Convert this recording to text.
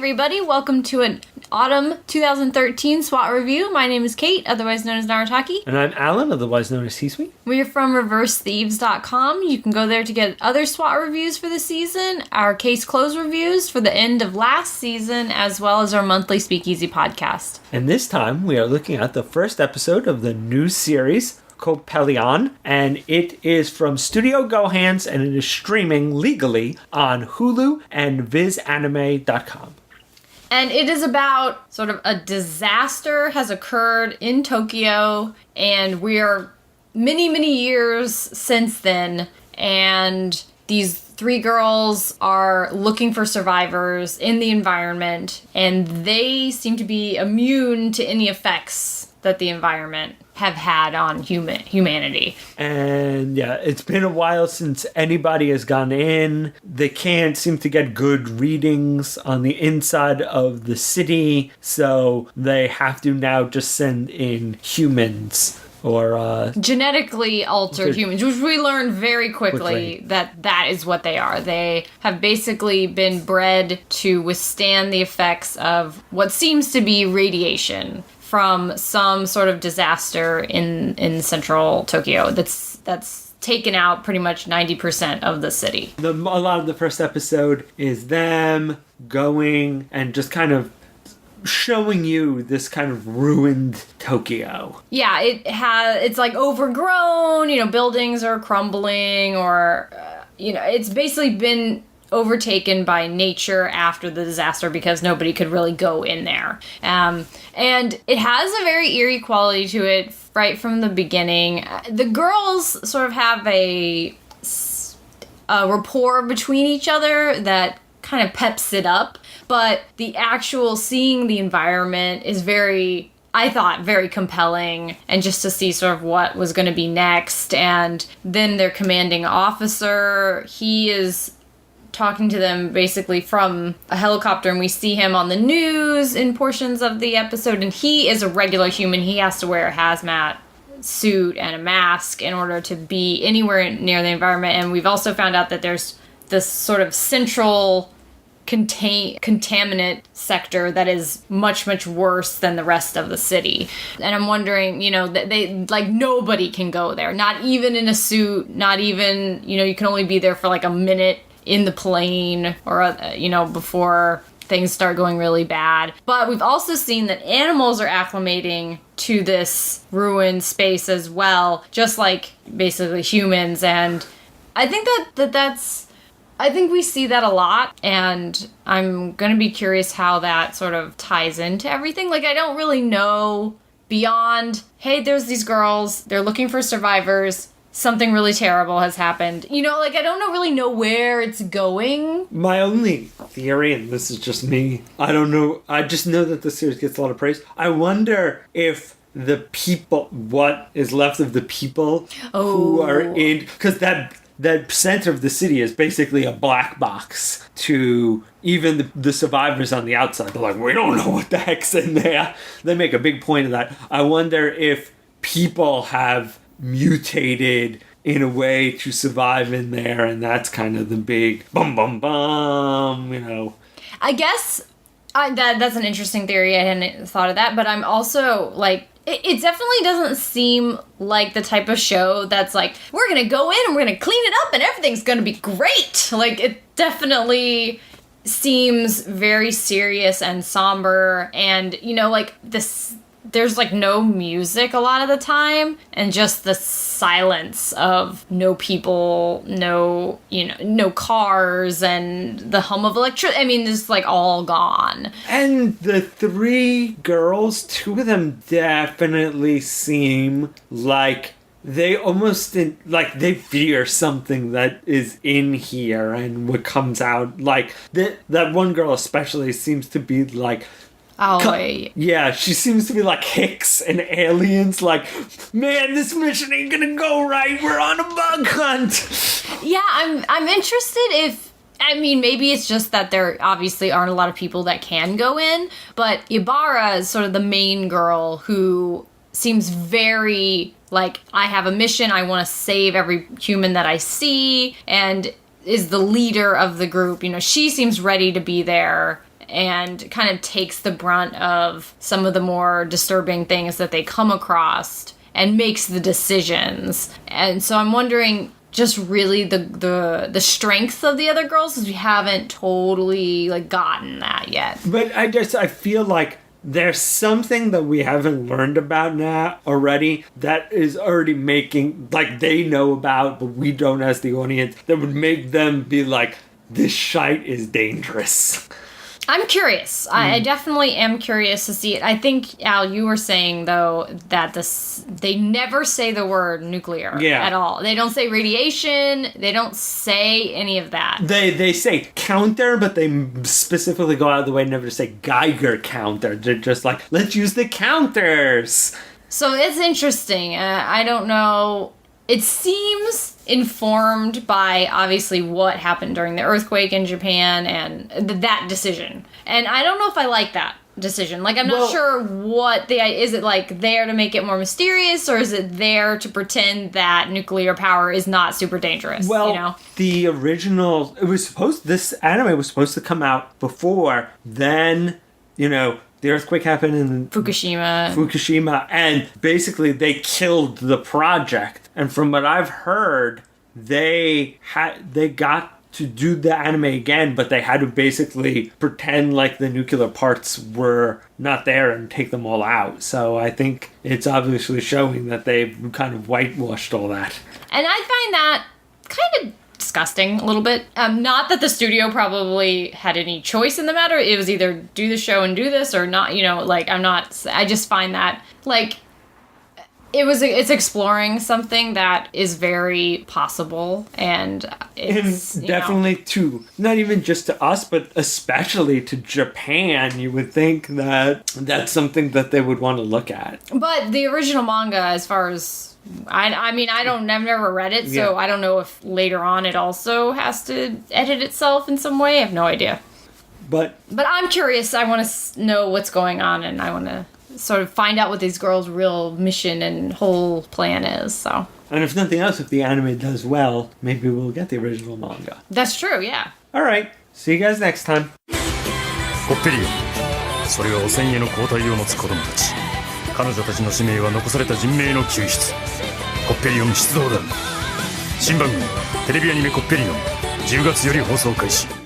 everybody. Welcome to an autumn 2013 SWAT review. My name is Kate, otherwise known as Narataki. And I'm Alan, otherwise known as T-Sweet. We are from ReverseThieves.com. You can go there to get other SWAT reviews for the season, our case close reviews for the end of last season, as well as our monthly Speakeasy podcast. And this time, we are looking at the first episode of the new series, Coppelion, and it is from Studio GoHands, and it is streaming legally on Hulu and VIZanime.com. And it is about sort of a disaster has occurred in Tokyo, and we are many years since then, and these three girls are looking for survivors in the environment, and they seem to be immune to any effects that the environment have had on humanity. And yeah, it's been a while since anybody has gone in. They can't seem to get good readings on the inside of the city, so they have to now just send in humans. Or genetically altered humans, which we learned very quickly that is what they are. They have basically been bred to withstand the effects of what seems to be radiation from some sort of disaster in central Tokyo that's taken out pretty much 90% of the city. A lot of the first episode is them going and just kind of showing you this kind of ruined Tokyo. Yeah, it's like overgrown, buildings are crumbling, or it's basically been overtaken by nature after the disaster because nobody could really go in there. And it has a very eerie quality to it right from the beginning. The girls sort of have a rapport between each other that kind of peps it up, but the actual seeing the environment is I thought very compelling, and just to see sort of what was going to be next. And then their commanding officer, he is talking to them basically from a helicopter, and we see him on the news in portions of the episode, and he is a regular human. He has to wear a hazmat suit and a mask in order to be anywhere near the environment. And we've also found out that there's this sort of central contaminant sector that is much worse than the rest of the city. And I'm wondering, that they nobody can go there, not even in a suit, not even, you can only be there for like a minute in the plane or, before things start going really bad. But we've also seen that animals are acclimating to this ruined space as well, just like basically humans. And I think I think we see that a lot, and I'm going to be curious how that sort of ties into everything. I don't really know beyond, hey, there's these girls, they're looking for survivors, something really terrible has happened. I don't really know where it's going. My only theory, and this is just me, I don't know, I just know that the series gets a lot of praise. I wonder if the people, what is left of the people who are in, because that center of the city is basically a black box to even the survivors on the outside. They're like, we don't know what the heck's in there. They make a big point of that. I wonder if people have mutated in a way to survive in there, and that's kind of the big bum. I guess that's an interesting theory. I hadn't thought of that, but I'm also it definitely doesn't seem like the type of show that's like, we're going to go in and we're going to clean it up and everything's going to be great. It definitely seems very serious and somber, and, there's no music a lot of the time, and just the silence of no people, no cars, and the hum of electricity. I mean, just all gone. And the three girls, two of them definitely seem like they almost they fear something that is in here, and what comes out. That one girl especially seems to be yeah, she seems to be like Hicks and aliens. Man, this mission ain't gonna go right. We're on a bug hunt. Yeah, I'm interested maybe it's just that there obviously aren't a lot of people that can go in, but Ibarra is sort of the main girl who seems very I have a mission, I want to save every human that I see, and is the leader of the group. She seems ready to be there and kind of takes the brunt of some of the more disturbing things that they come across and makes the decisions. And so I'm wondering just really the strength of the other girls, because we haven't totally like gotten that yet. But I feel like there's something that we haven't learned about now already that is already making, like, they know about, but we don't as the audience, that would make them be like, this shite is dangerous. I'm curious. I definitely am curious to see it. I think, Al, you were saying, though, that they never say the word nuclear at all. They don't say radiation. They don't say any of that. They say counter, but they specifically go out of the way never to say Geiger counter. They're just like, let's use the counters. So it's interesting. I don't know. It seems informed by, obviously, what happened during the earthquake in Japan and that decision. And I don't know if I like that decision. Like, I'm not sure what is it, like, there to make it more mysterious, or is it there to pretend that nuclear power is not super dangerous? Well, you know? The original, this anime was supposed to come out before then, you know, the earthquake happened in Fukushima, and basically they killed the project. And from what I've heard, they got to do the anime again, but they had to basically pretend like the nuclear parts were not there and take them all out. So I think it's obviously showing that they've kind of whitewashed all that. And I find that kind of disgusting a little bit. Not that the studio probably had any choice in the matter. It was either do the show and do this or not, you know, like, I just find that, like, it's exploring something that is very possible, and it's definitely to not even just to us, but especially to Japan. You would think that that's something that they would want to look at. But the original manga, as far as I've never read it, so I don't know if later on it also has to edit itself in some way. I have no idea. But I'm curious. I want to know what's going on, and I want to sort of find out what these girls' real mission and whole plan is. So. And if nothing else, if the anime does well, maybe we'll get the original manga. That's true, yeah. All right. See you guys next time. Coppelion. それは汚染への抗体を持つ子供たち。彼女たちの使命は残された人命の救出。コッペリオン出動だ。新番組テレビアニメコッペリオン10月より放送開始。